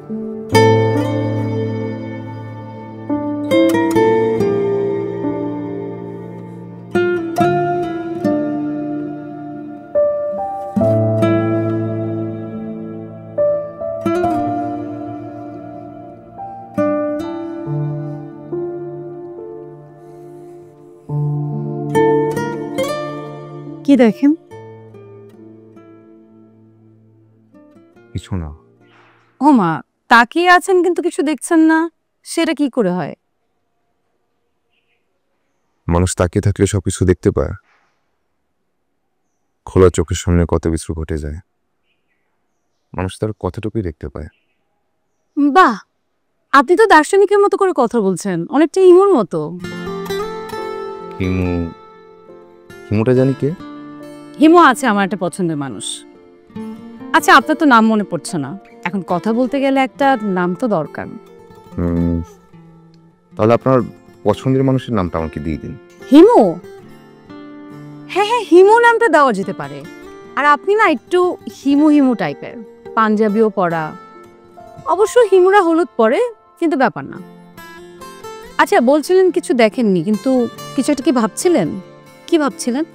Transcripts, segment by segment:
কি দেখেন? কিছু না। ও মা, তাকিয়ে আছেন কিন্তু কিছু দেখছেন না, সেটা কি করে হয়? মানুষ তাকিয়ে থাকলে সবকিছু দেখতে পায়। খোলা চোখের সামনে কত কিছু ঘটে যায়, মানুষ তার কতটুকুই দেখতে পায়। বাহ, আপনি তো দার্শনিকের মতো করে কথা বলছেন, অনেকটা ইমোর মতো। হিমু? হিমুটা জানি কে? হিমু আছে আমার একটা পছন্দের মানুষ। আচ্ছা, আপনার তো নাম মনে পড়ছে না, এখন কথা বলতে গেলে একটা নাম তো দরকার। তাহলে আপনার পছন্দের মানুষের নামটা আমাকে দিয়ে দিন। হিমু? হ্যাঁ হ্যাঁ, হিমু নামটা দেওয়া যেতে পারে। আর আপনি না একটু হিমু হিমু টাইপের, পাঞ্জাবিও পরা। অবশ্য হিমুরা হলুদ পরে, কিন্তু ব্যাপার না। আচ্ছা, বলছিলেন কিছু দেখেননি, কিন্তু কিছু একটা কি ভাবছিলেন? কি ভাবছিলেন?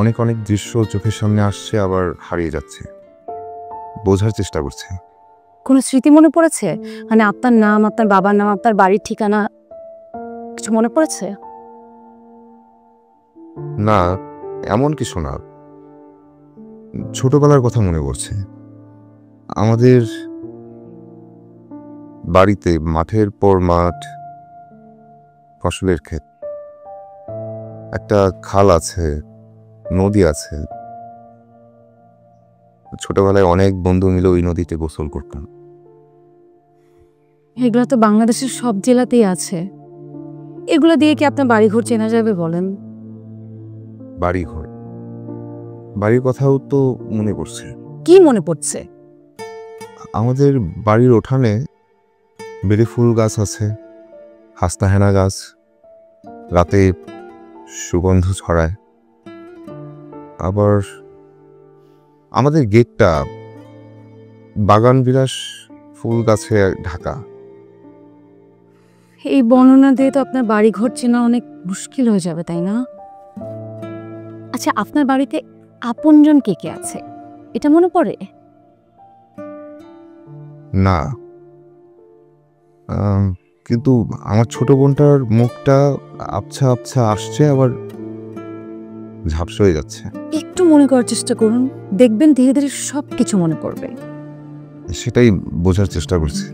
অনেক অনেক দৃশ্য চোখের সামনে আসছে, আবার হারিয়ে যাচ্ছে, বোঝার চেষ্টা করছে। কোনো স্মৃতি মনে পড়েছে? মানে আপনার নাম, আপনার বাবার নাম, আপনার বাড়ির ঠিকানা কিছু মনে পড়েছে? না, এমন কিছু না। ছোটবেলার কথা মনে পড়ছে। আমাদের বাড়িতে মাঠের পর মাঠ, ফসলের ক্ষেত, একটা খাল আছে, নদী আছে। ছোটবেলায় অনেক বন্ধু মিলে ওই নদীতে গোসল করতাম। এগুলো তো বাংলাদেশের সব জেলাতেই আছে। এগুলো দিয়ে কি আপনার বাড়িঘর চেনা যাবে বলেন? বাড়িঘর, বাড়ির কথাও তো মনে পড়ছে। কি মনে পড়ছে? আমাদের বাড়ির উঠানে বেলি ফুল গাছ আছে, হাসনাহেনা গাছ, রাতে সুগন্ধ ছড়ায়। আবার আমাদের গেটটা বাগান বিলাস ফুল গাছে ঢাকা। এই বর্ণনা দিয়ে তো আপনার বাড়িঘর চেনা অনেক মুশকিল হয়ে যাবে, তাই না? আচ্ছা, আপনার বাড়িতে আপনজন কে কে আছে, এটা মনে পড়ে? না, কিন্তু আমার ছোট বোনটার মুখটা আবছা আবছা আসছে, আবার ঝাপসা হয়ে যাচ্ছে। একটু মনে করার চেষ্টা করুন, দেখবেন ধীরে ধীরে সব কিছু মনে পড়বে। সেটাই বোঝার চেষ্টা করছি।